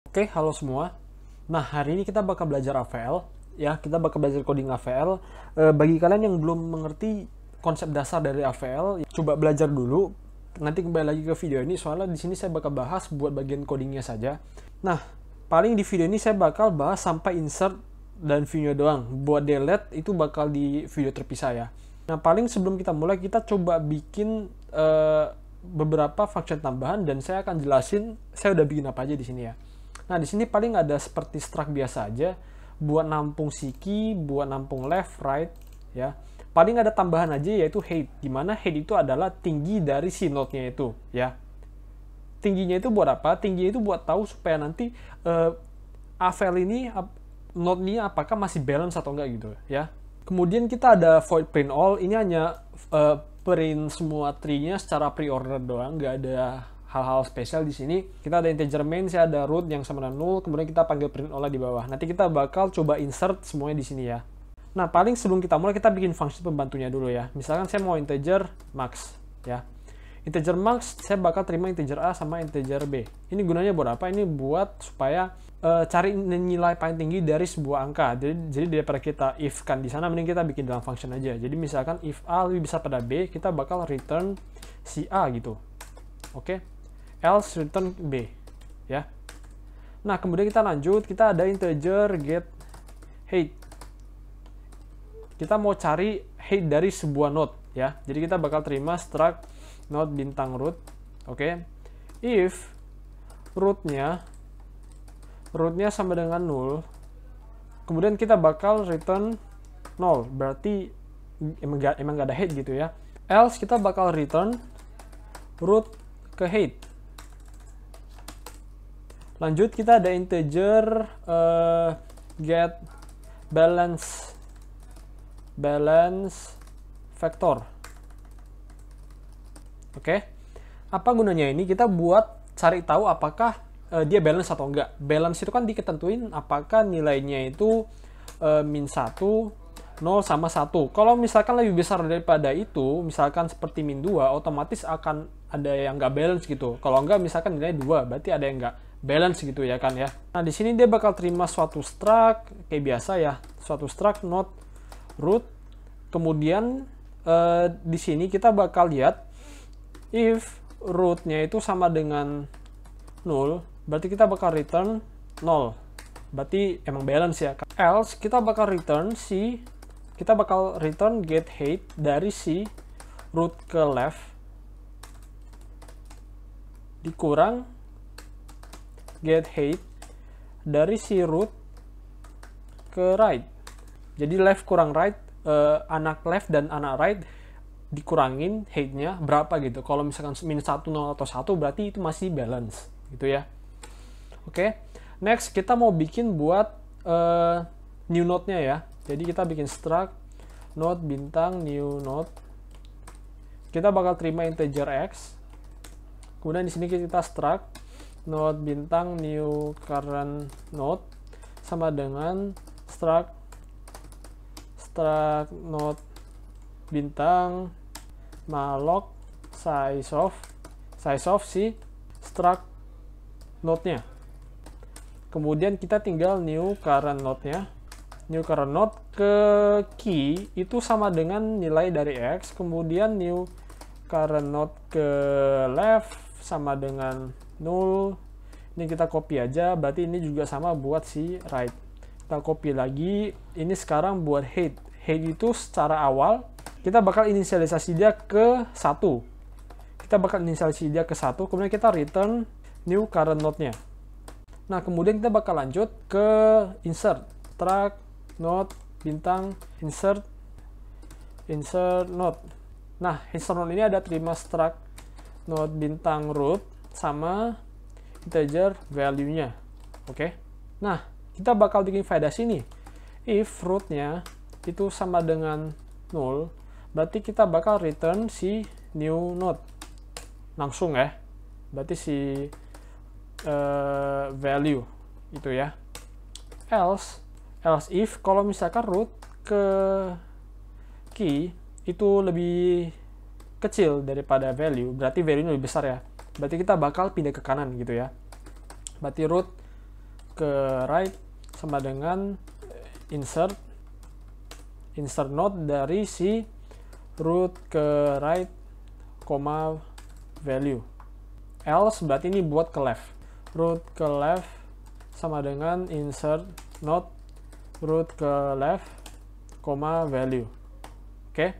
Oke, halo semua. Nah, hari ini kita bakal belajar AVL, ya. Kita bakal belajar coding AVL. Bagi kalian yang belum mengerti konsep dasar dari AVL, coba belajar dulu. Nanti kembali lagi ke video ini, soalnya di sini saya bakal bahas buat bagian codingnya saja. Nah, paling di video ini saya bakal bahas sampai insert dan view-nya doang. Buat delete itu bakal di video terpisah ya. Nah, paling sebelum kita mulai, kita coba bikin beberapa function tambahan dan saya akan jelasin saya udah bikin apa aja di sini ya. Nah, di sini paling ada seperti struct biasa aja buat nampung si key, buat nampung left, right, ya. Paling ada tambahan aja yaitu height, dimana height itu adalah tinggi dari si node-nya itu, ya. Tingginya itu buat apa? Tingginya itu buat tahu supaya nanti AVL ini node-nya apakah masih balance atau enggak gitu, ya. Kemudian kita ada void print all, ini hanya print semua tree-nya secara pre-order doang, nggak ada hal-hal spesial di sini. Kita ada integer main, saya ada root yang sama dengan 0, kemudian kita panggil print all di bawah. Nanti kita bakal coba insert semuanya di sini ya. Nah, paling sebelum kita mulai kita bikin fungsi pembantunya dulu ya. Misalkan saya mau integer max ya. Integer max saya bakal terima integer A sama integer B. Ini gunanya buat apa? Ini buat supaya cari nilai paling tinggi dari sebuah angka. Jadi daripada kita if kan di sana, mending kita bikin dalam function aja. Jadi misalkan if A lebih besar pada B, kita bakal return si A gitu. Oke. Else return B ya. Nah, kemudian kita lanjut, kita ada integer get height. Kita mau cari height dari sebuah node ya. Jadi kita bakal terima struct node bintang root. Oke. If rootnya sama dengan 0, kemudian kita bakal return 0, berarti emang gak ada height gitu ya. Else kita bakal return root ke height. Lanjut, kita ada integer get balance vector. Oke. Apa gunanya ini? Kita buat cari tahu apakah dia balance atau enggak. Balance itu kan diketentuin apakah nilainya itu min 1, 0 sama 1. Kalau misalkan lebih besar daripada itu, misalkan seperti min 2, otomatis akan ada yang enggak balance gitu. Kalau enggak, misalkan nilai 2, berarti ada yang enggak balance gitu ya kan ya. Nah, di sini dia bakal terima suatu struct kayak biasa ya, suatu struct node root. Kemudian di sini kita bakal lihat if rootnya itu sama dengan 0, berarti kita bakal return 0. Berarti emang balance ya. Else kita bakal return get height dari si root ke left dikurang get height dari si root ke right. Jadi left kurang right, anak left dan anak right dikurangin height-nya berapa gitu. Kalau misalkan min 1, 0 atau 1, berarti itu masih balance gitu ya. Oke. Next kita mau bikin buat new node-nya ya. Jadi kita bikin struct node bintang new node. Kita bakal terima integer x. Kemudian di sini kita struct node bintang new current node sama dengan struct node bintang malloc size of si struct node-nya. Kemudian kita tinggal new current node-nya. New current node ke key itu sama dengan nilai dari x, kemudian new current node ke left sama dengan 0. Ini kita copy aja, berarti ini juga sama buat si right. Kita copy lagi, ini sekarang buat height. Height itu secara awal kita bakal inisialisasi dia ke 1. Kita bakal inisialisasi dia ke 1, kemudian kita return new current node-nya. Nah, kemudian kita bakal lanjut ke insert struct node bintang insert node. Nah, insert node ini ada terima struct node bintang root sama integer value-nya. Oke. Nah, kita bakal bikin faedah sini. If root-nya itu sama dengan 0, berarti kita bakal return si new node. Langsung ya. Berarti si value itu ya. Else if kalau misalkan root ke key itu lebih kecil daripada value, berarti value-nya lebih besar ya. Berarti kita bakal pindah ke kanan gitu ya. Berarti root ke right sama dengan insert node dari si root ke right, value. Else berarti ini buat ke left. Root ke left sama dengan insert node root ke left, value. Oke.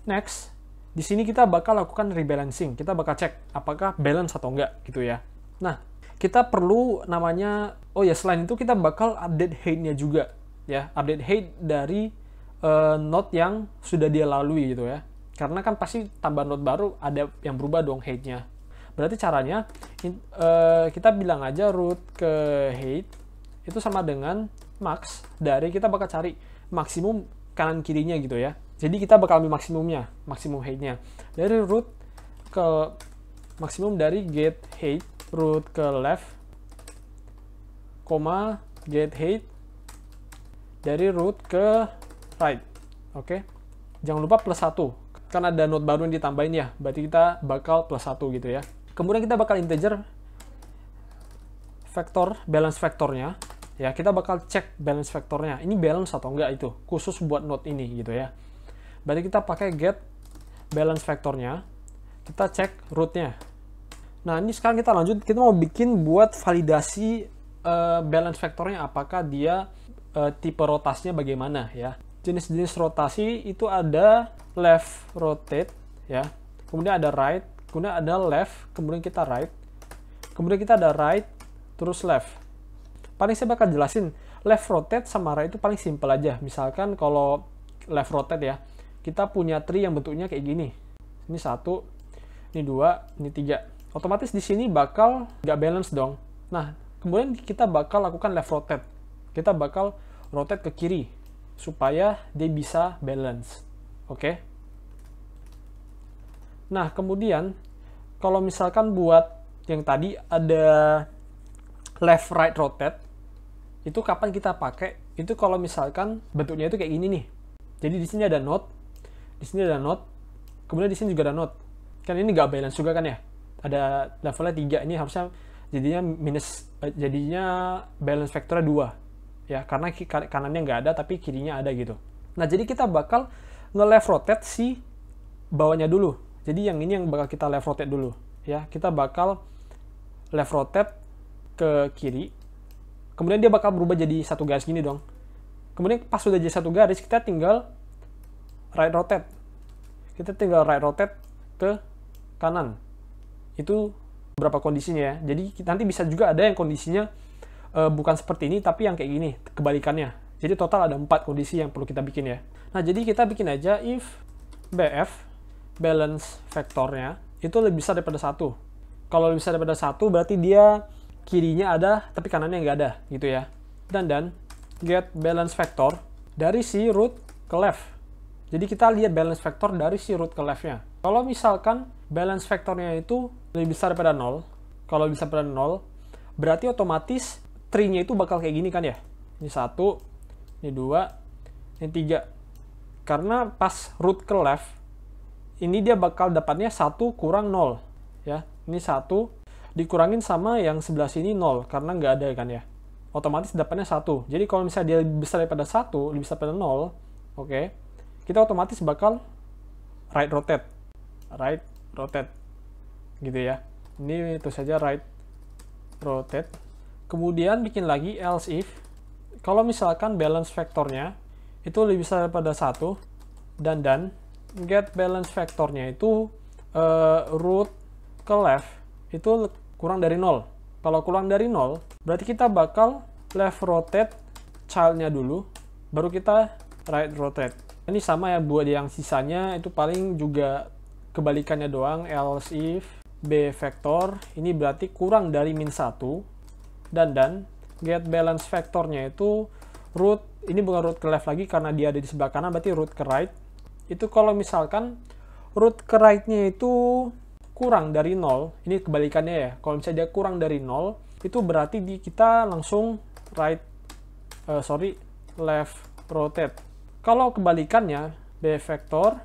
Next, di sini kita bakal lakukan rebalancing. Kita bakal cek apakah balance atau enggak gitu ya. Nah, kita perlu namanya, selain itu kita bakal update height-nya juga ya. Update height dari node yang sudah dia lalui gitu ya. Karena kan pasti tambah node baru ada yang berubah dong height-nya. Berarti caranya kita bilang aja root ke height itu sama dengan max dari, kita bakal cari maksimum kanan kirinya gitu ya. Jadi kita bakal ambil maksimum height-nya dari root ke maksimum dari get height root ke left, get height dari root ke right. Oke. Jangan lupa plus 1. Kan ada node baru yang ditambahin ya. Berarti kita bakal plus 1 gitu ya. Kemudian kita bakal integer vektor, balance vektornya. Ya, kita bakal cek balance vektornya. Ini balance atau enggak itu. Khusus buat node ini gitu ya. Berarti kita pakai get balance vektornya. Kita cek rootnya. Nah, ini sekarang kita lanjut. Kita mau bikin buat validasi balance vektornya. Apakah dia tipe rotasinya bagaimana ya. Jenis-jenis rotasi itu ada left rotate ya. Kemudian ada right. Kemudian ada left. Kemudian kita right. Kemudian kita ada right. Terus left. Paling saya bakal jelasin. Left rotate sama right itu paling simple aja. Misalkan kalau left rotate ya. Kita punya tree yang bentuknya kayak gini. Ini 1, ini 2, ini 3. Otomatis di sini bakal nggak balance dong. Nah, kemudian kita bakal lakukan left rotate. Kita bakal rotate ke kiri supaya dia bisa balance. Oke. Nah, kemudian kalau misalkan buat yang tadi ada left right rotate, itu kapan kita pakai? Itu kalau misalkan bentuknya itu kayak gini nih. Jadi di sini ada node, di sini ada node, kemudian di sini juga ada node. Kan ini nggak balance juga kan ya? Ada levelnya 3, ini harusnya jadinya jadinya balance vektornya 2 ya, karena kanannya nggak ada tapi kirinya ada gitu. Nah, jadi kita bakal nge-left rotate si bawahnya dulu. Jadi yang ini yang bakal kita left rotate dulu ya. Kita bakal left rotate ke kiri, kemudian dia bakal berubah jadi satu garis gini dong. Kemudian pas sudah jadi satu garis, kita tinggal right rotate. Kita tinggal right rotate ke kanan. Itu beberapa kondisinya ya. Jadi nanti bisa juga ada yang kondisinya bukan seperti ini, tapi yang kayak gini, kebalikannya. Jadi total ada 4 kondisi yang perlu kita bikin ya. Nah, jadi kita bikin aja if BF, balance vektornya, itu lebih besar daripada 1. Kalau lebih besar daripada 1, berarti dia kirinya ada, tapi kanannya nggak ada, gitu ya. Dan get balance vector dari si root ke left. Jadi kita lihat balance vector dari si root ke left-nya. Kalau misalkan balance vektornya itu lebih besar daripada 0, kalau lebih besar daripada 0, berarti otomatis tree-nya itu bakal kayak gini kan ya. Ini 1, ini 2, ini 3. Karena pas root ke left, ini dia bakal dapatnya 1 kurang 0. Ya, ini 1 dikurangin sama yang sebelah sini 0, karena nggak ada kan ya. Otomatis dapatnya 1. Jadi kalau misalnya dia lebih besar daripada 1, lebih besar daripada 0, oke, kita otomatis bakal right rotate. Right rotate. Gitu ya. Ini itu saja right rotate. Kemudian bikin lagi else if. Kalau misalkan balance vektornya itu lebih besar daripada 1, dan get balance vektornya itu root ke left itu kurang dari 0. Kalau kurang dari 0, berarti kita bakal left rotate child-nya dulu, baru kita right rotate. Ini sama ya buat yang sisanya, itu paling juga kebalikannya doang. Else if B vektor, ini berarti kurang dari -1. Dan get balance vektornya itu root, ini bukan root ke left lagi karena dia ada di sebelah kanan, berarti root ke right. Itu kalau misalkan root ke right-nya itu kurang dari 0, ini kebalikannya ya. Kalau misalnya dia kurang dari 0, itu berarti kita langsung left rotate. Kalau kebalikannya, B vektor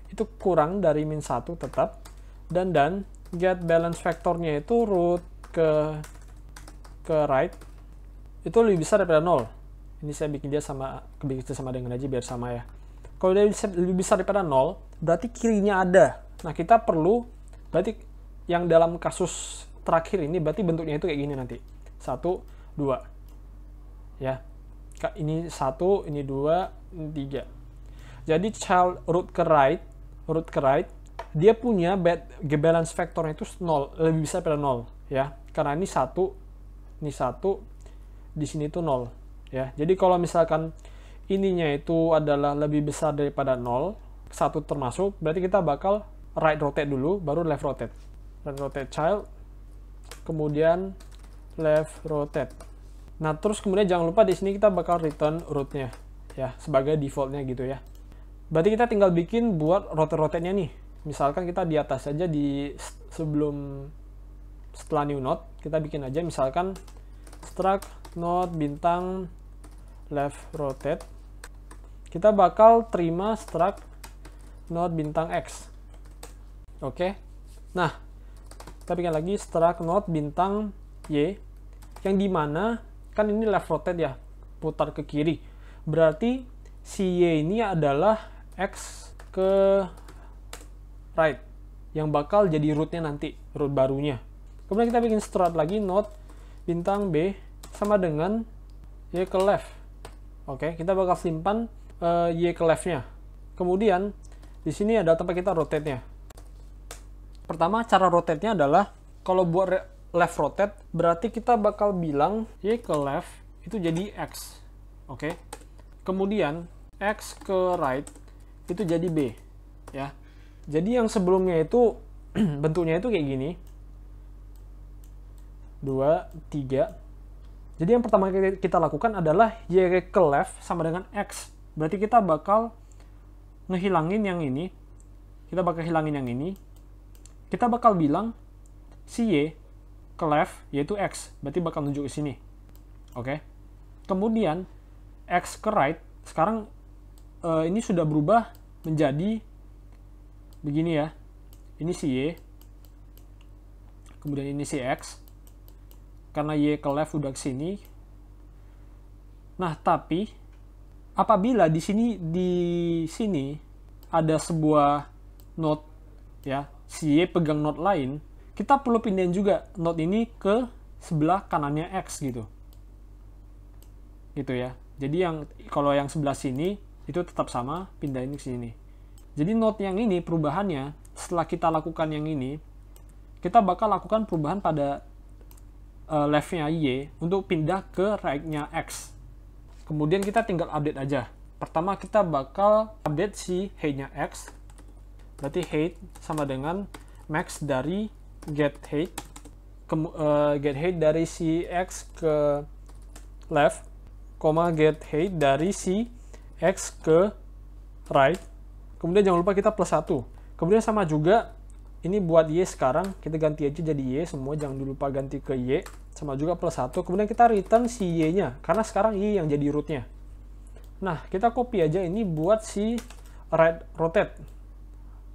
itu kurang dari -1 tetap, dan get balance vektornya itu root ke right, itu lebih besar daripada 0. Ini saya bikin dia sama dengan aja biar sama ya. Kalau dia lebih besar daripada 0, berarti kirinya ada. Nah, kita perlu, berarti yang dalam kasus terakhir ini, berarti bentuknya itu kayak gini nanti. 1, 2. Ya. Ini 1, ini 2, ini 3. Jadi child root ke right, dia punya balance vektornya itu 0, lebih besar daripada 0. Ya. Karena ini 1, di sini itu 0. Ya. Jadi kalau misalkan ininya itu adalah lebih besar daripada 0, 1 termasuk, berarti kita bakal right rotate dulu, baru left rotate. Right rotate child, kemudian left rotate. Nah, terus kemudian jangan lupa di sini kita bakal return rootnya, ya, sebagai defaultnya gitu ya. Berarti kita tinggal bikin buat rotate-rotate-nya nih. Misalkan kita di atas aja setelah new node, kita bikin aja misalkan struct node bintang left rotate. Kita bakal terima struct node bintang X. Oke. Nah, kita bikin lagi struct node bintang Y, yang dimana kan ini left rotate ya, putar ke kiri. Berarti si Y ini adalah X ke right, yang bakal jadi rootnya nanti, root barunya. Kemudian kita bikin struct lagi node bintang B sama dengan Y ke left. Oke, kita bakal simpan Y ke left-nya. Kemudian di sini ada tempat kita rotate-nya. Pertama, cara rotate-nya adalah kalau buat left rotate, berarti kita bakal bilang Y ke left itu jadi X. Oke. Kemudian X ke right itu jadi B, ya. Jadi yang sebelumnya itu bentuknya itu kayak gini. 2, 3. Jadi yang pertama kita lakukan adalah Y ke left sama dengan X. Berarti kita bakal ngehilangin yang ini. Kita bakal hilangin yang ini. Kita bakal bilang si Y ke left yaitu X. Berarti bakal nunjuk ke sini. Oke. Kemudian X ke right. Sekarang ini sudah berubah menjadi begini ya. Ini si Y. Kemudian ini si X. Karena Y ke left udah ke sini. Nah, tapi apabila di sini ada sebuah node ya, si Y pegang node lain, kita perlu pindahin juga node ini ke sebelah kanannya X gitu. Gitu ya. Jadi kalau yang sebelah sini itu tetap sama, pindahin ke sini. Jadi node yang ini perubahannya setelah kita lakukan yang ini, kita bakal lakukan perubahan pada left-nya Y untuk pindah ke right-nya X. Kemudian kita tinggal update aja. Pertama kita bakal update si height-nya X. Berarti height sama dengan max dari get height. Get height dari si X ke left, get height dari si X ke right. Kemudian jangan lupa kita plus 1. Kemudian sama juga, ini buat Y sekarang, kita ganti aja jadi Y semua, jangan lupa ganti ke Y. Sama juga plus 1. Kemudian kita return si Y-nya, karena sekarang Y yang jadi rootnya. Nah, kita copy aja ini buat si right rotate.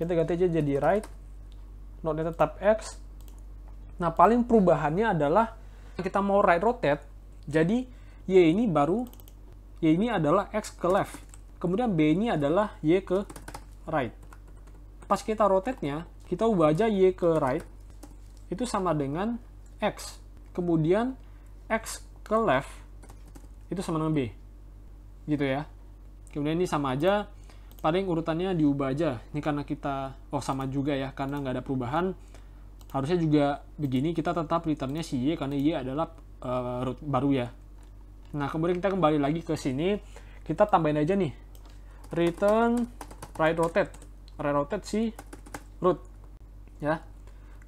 Kita ganti aja jadi right. Node-nya tetap X. Nah, paling perubahannya adalah kita mau right rotate, jadi Y ini adalah X ke left. Kemudian B ini adalah Y ke right. Pas kita rotate-nya, kita ubah aja Y ke right. Itu sama dengan X. Kemudian X ke left itu sama dengan B. Gitu ya. Kemudian ini sama aja, paling urutannya diubah aja. Ini karena kita, sama juga ya, karena nggak ada perubahan. Harusnya juga begini, kita tetap returnnya si Y, karena Y adalah root baru ya. Nah, kemudian kita kembali lagi ke sini, kita tambahin aja nih, return right rotate si root. Ya.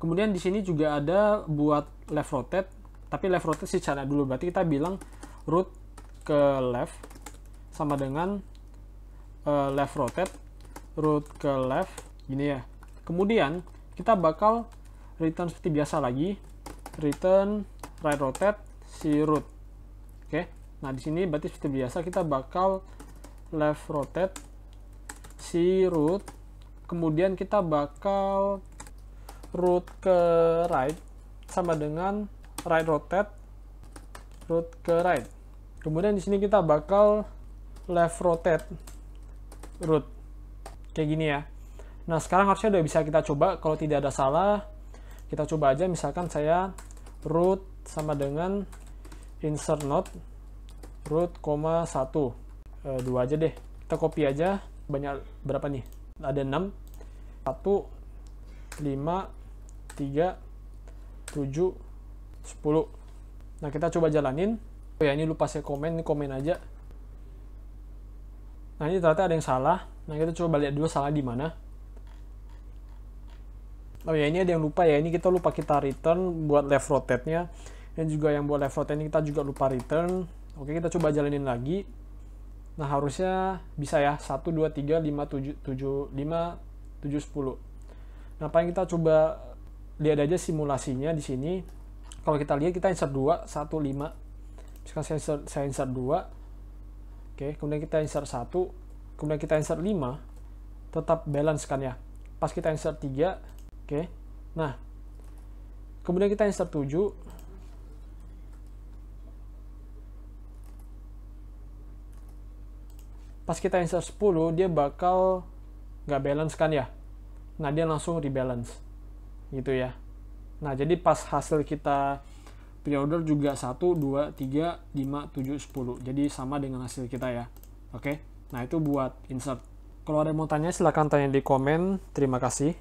Kemudian di sini juga ada buat left rotate, tapi left rotate secara dulu. Berarti kita bilang root ke left sama dengan left rotate, root ke left, gini ya. Kemudian kita bakal return seperti biasa lagi, return right rotate si root. Oke. Nah, di sini berarti seperti biasa kita bakal left rotate si root. Kemudian kita bakal root ke right sama dengan right rotate root ke right. Kemudian di sini kita bakal left rotate root kayak gini ya. Nah, sekarang harusnya udah bisa kita coba. Kalau tidak ada salah, kita coba aja. Misalkan saya root sama dengan insert node root, 1, 2 aja deh. Kita copy aja. Banyak berapa nih? Ada 6. 1, 5, 3, 7, 10. Nah, kita coba jalanin. Oh ya, ini lupa saya komen. Ini komen aja. Nah, ini ternyata ada yang salah. Nah, kita coba lihat dulu salah di mana. Oh ya, ini ada yang lupa ya. Ini kita lupa kita return buat left rotate-nya. Dan juga yang buat left rotate ini kita juga lupa return. Oke, kita coba jalanin lagi. Nah, harusnya bisa ya. 1, 2, 3, 5, 7, 10. Nah, paling kita coba lihat aja simulasinya di sini. Kalau kita lihat, kita insert 2, 1, 5. Misalkan saya insert 2. Oke, kemudian kita insert 1. Kemudian kita insert 5. Tetap balance kan ya. Pas kita insert 3. Oke, nah kemudian kita insert 7. Pas kita insert 10, dia bakal nggak balance kan ya. Nah, dia langsung rebalance gitu ya. Nah, jadi pas hasil kita pre-order juga 1, 2, 3, 5, 7, 10. Jadi sama dengan hasil kita ya. Oke, nah itu buat insert. Kalau ada yang mau tanya, silahkan tanya di komen. Terima kasih.